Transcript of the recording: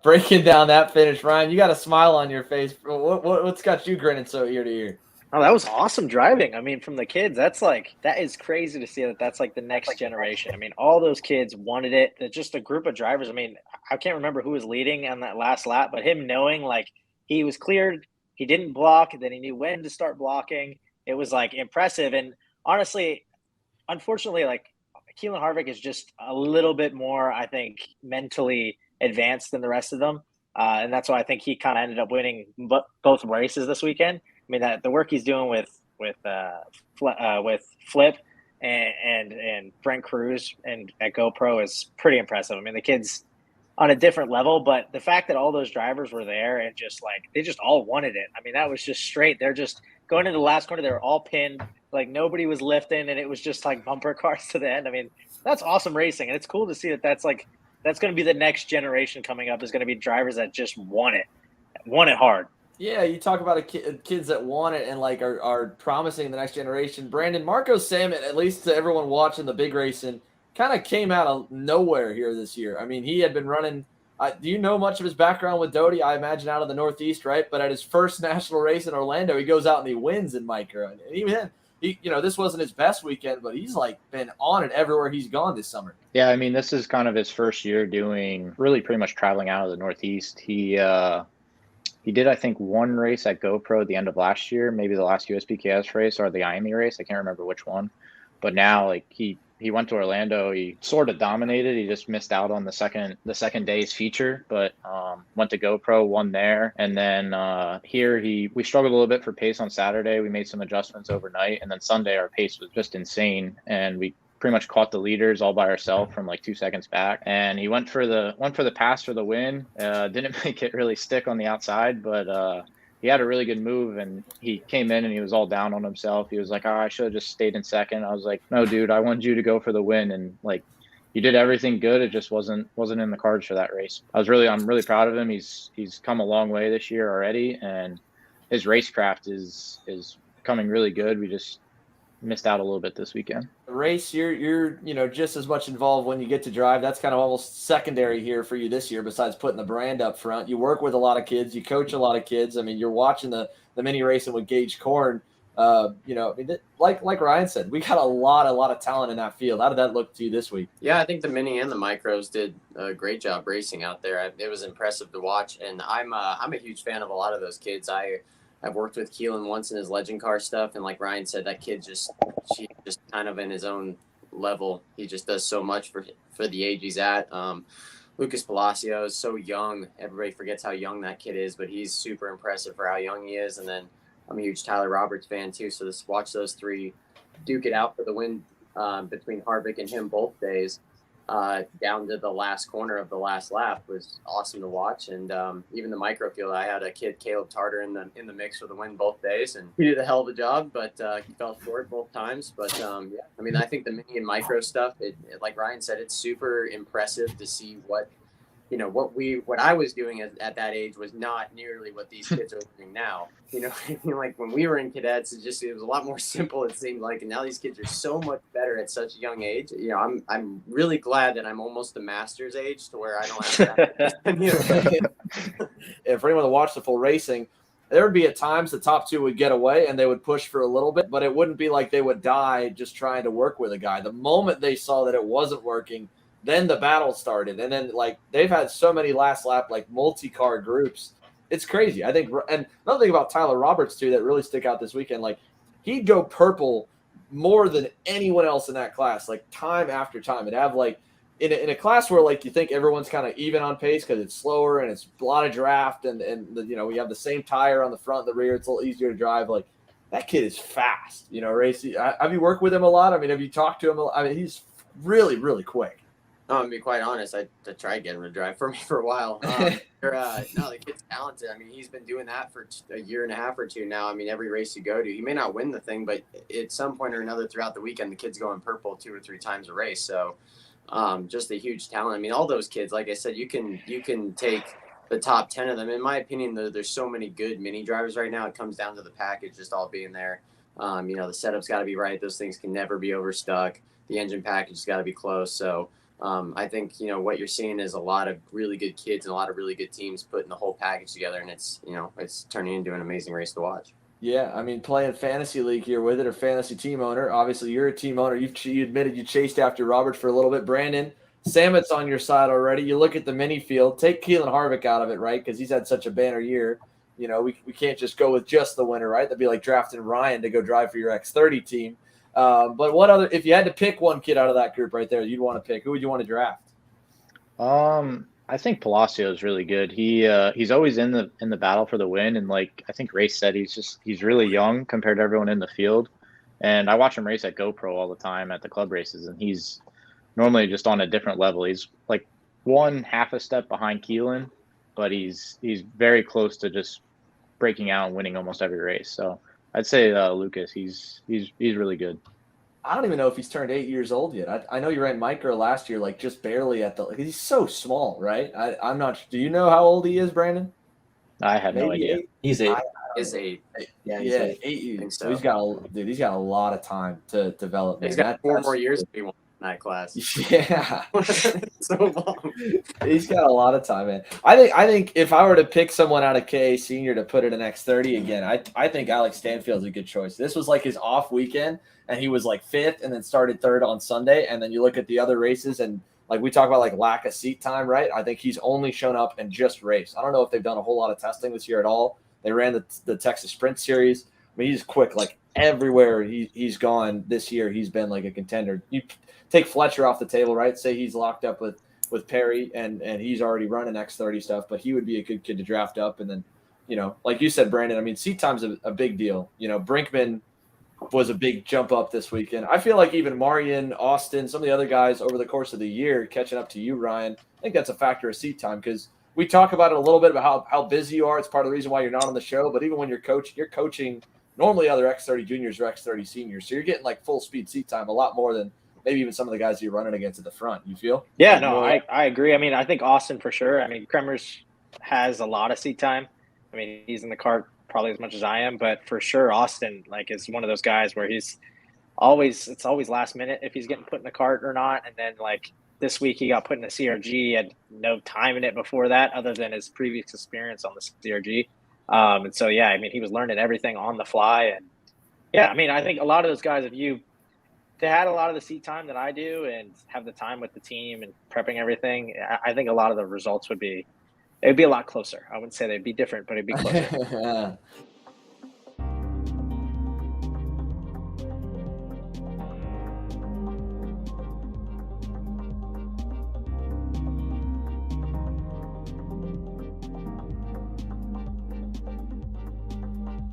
breaking down that finish. Ryan, you got a smile on your face. What's got you grinning so ear to ear? Oh, that was awesome driving. I mean, from the kids, that is crazy to see that that's like the next generation. I mean, all those kids wanted it. They're just a group of drivers. I mean, I can't remember who was leading on that last lap, but him knowing like he was cleared, he didn't block, then he knew when to start blocking. It was like impressive. And honestly, unfortunately, like Keelan Harvick is just a little bit more, I think, mentally advanced than the rest of them, and that's why I think he kind of ended up winning both races this weekend. I mean, that the work he's doing with Flip and Brent Cruz and at GoPro is pretty impressive. I mean, the kid's on a different level, but the fact that all those drivers were there and just like they just all wanted it. I mean, that was just straight. They're just going into the last corner. They were all pinned. Like nobody was lifting, and it was just like bumper cars to the end. I mean, that's awesome racing, and it's cool to see that that's going to be the next generation coming up. Is going to be drivers that just want it hard. Yeah, you talk about kids that want it and like are promising the next generation. Brandon, Marco Salmon, at least to everyone watching the big racing, kind of came out of nowhere here this year. I mean, he had been running. Do you know much of his background with Doty? I imagine out of the Northeast, right? But at his first national race in Orlando, he goes out and he wins in micro. And even then, this wasn't his best weekend, but he's like been on it everywhere he's gone this summer. Yeah, I mean, this is kind of his first year doing really pretty much traveling out of the Northeast. He did, I think, one race at GoPro at the end of last year, maybe the last USPKS race or the IME race. I can't remember which one. But now, like, he went to Orlando. He sort of dominated. He just missed out on the second day's feature, but went to GoPro, won there. And then here we struggled a little bit for pace on Saturday. We made some adjustments overnight. And then Sunday, our pace was just insane. And we pretty much caught the leaders all by ourselves from like 2 seconds back. And he went for the pass for the win. Didn't make it really stick on the outside, but he had a really good move, and he came in and he was all down on himself. He was like, I should have just stayed in second. I was like, no, dude, I wanted you to go for the win. And like, you did everything good. It just wasn't in the cards for that race. I'm really proud of him. He's come a long way this year already, and his racecraft is coming really good. We just missed out a little bit this weekend. The race, you're just as much involved when you get to drive. That's kind of almost secondary here for you this year, besides putting the brand up front. You work with a lot of kids, you coach a lot of kids. I mean, you're watching the mini racing with Gage Korn. Like Ryan said, we got a lot of talent in that field. How did that look to you this week? Yeah, I think the mini and the micros did a great job racing out there. It was impressive to watch, and I'm a huge fan of a lot of those kids. I've worked with Keelan once in his legend car stuff, and like Ryan said, that kid she's just kind of in his own level. He just does so much for the age he's at. Lucas Palacio is so young. Everybody forgets how young that kid is, but he's super impressive for how young he is. And then I'm a huge Tyler Roberts fan too, so just watch those three duke it out for the win between Harvick and him both days. Down to the last corner of the last lap was awesome to watch, and even the microfield, I had a kid, Caleb Tarter, in the mix for the win both days, and he did a hell of a job, but he fell short both times. But yeah, I mean, I think the mini and micro stuff, like Ryan said, it's super impressive to see what I was doing at that age was not nearly what these kids are doing now. Like when we were in cadets, it was a lot more simple, it seemed like, and now these kids are so much better at such a young age. I'm really glad that I'm almost the master's age to where I don't have to. If anyone that watched the full racing, there would be at times the top two would get away and they would push for a little bit, but it wouldn't be like they would die just trying to work with a guy. The moment they saw that it wasn't working, then the battle started. And then like they've had so many last lap, like multi-car groups. It's crazy. I think, and another thing about Tyler Roberts too, that really stick out this weekend, like he'd go purple more than anyone else in that class, like time after time, and have like in a class where like you think everyone's kind of even on pace because it's slower and it's a lot of draft and we have the same tire on the front and the rear. It's a little easier to drive. Like that kid is fast, Racy. Have you worked with him a lot? I mean, have you talked to him? I mean, he's really, really quick. To be quite honest, I tried getting him to drive for me for a while. No, the kid's talented. I mean, he's been doing that for a year and a half or two now. I mean, every race you go to, he may not win the thing, but at some point or another throughout the weekend, the kid's going purple 2 or 3 times a race. So just a huge talent. I mean, all those kids, like I said, you can take the top 10 of them. In my opinion, there's so many good mini drivers right now. It comes down to the package just all being there. The setup's got to be right. Those things can never be overstuck. The engine package has got to be close. So I think, you know, what you're seeing is a lot of really good kids and a lot of really good teams putting the whole package together, and it's, you know, it's turning into an amazing race to watch. Yeah, I mean, playing fantasy league here with it, or fantasy team owner. Obviously, you're a team owner. You admitted you chased after Robert for a little bit. Brandon, Samet's on your side already. You look at the mini field. Take Keelan Harvick out of it, right? Because he's had such a banner year. You know, we can't just go with just the winner, right? That'd be like drafting Ryan to go drive for your X30 team. But what other? If you had to pick one kid out of that group right there, you'd want to pick. Who would you want to draft? I think Palacio is really good. He's always in the battle for the win, and like I think Race said, he's really young compared to everyone in the field. And I watch him race at GoPro all the time at the club races, and he's normally just on a different level. He's like one half a step behind Keelan, but he's very close to just breaking out and winning almost every race. So I'd say Lucas, he's really good. I don't even know if he's turned 8 years old yet. I know he ran micro last year, like just barely at the. Like, he's so small, right? I'm not. Do you know how old he is, Brandon? I have no Maybe idea. 8. He's 8. Is a Yeah, he's yeah, 8. 8 years. So. So he's got a lot of time to develop. Man. He's got 4 more years to be in that class. Yeah, So long. he's got a lot of time, man. I think if I were to pick someone out of KA Senior to put in an X30 again, I think Alex Stanfield's a good choice. This was like his off weekend, and he was like 5th, and then started 3rd on Sunday. And then you look at the other races, and like we talk about like lack of seat time, right? I think he's only shown up and just raced. I don't know if they've done a whole lot of testing this year at all. They ran the Texas Sprint Series. I mean, he's quick. Like everywhere he's gone this year, he's been like a contender. You take Fletcher off the table, right? Say he's locked up with Perry, and he's already running X30 stuff, but he would be a good kid to draft up. And then, you know, like you said, Brandon, I mean, seat time's a big deal. You know, Brinkman was a big jump up this weekend. I feel like even Marion, Austin, some of the other guys over the course of the year catching up to you, Ryan, I think that's a factor of seat time, because we talk about it a little bit about how busy you are. It's part of the reason why you're not on the show. But even when you're coaching normally other X30 juniors or X30 seniors. So you're getting like full speed seat time a lot more than maybe even some of the guys you're running against at the front. You feel? Yeah, no, I agree. I mean, I think Austin for sure. I mean, Kremers has a lot of seat time. I mean, he's in the cart probably as much as I am, but for sure, Austin like is one of those guys where it's always last minute if he's getting put in the cart or not. And then like this week he got put in the CRG, had no time in it before that other than his previous experience on the CRG. And so, yeah, I mean, he was learning everything on the fly. And yeah, I mean, I think a lot of those guys, if they had a lot of the seat time that I do and have the time with the team and prepping everything, I think a lot of the results it'd be a lot closer. I wouldn't say they'd be different, but it'd be closer.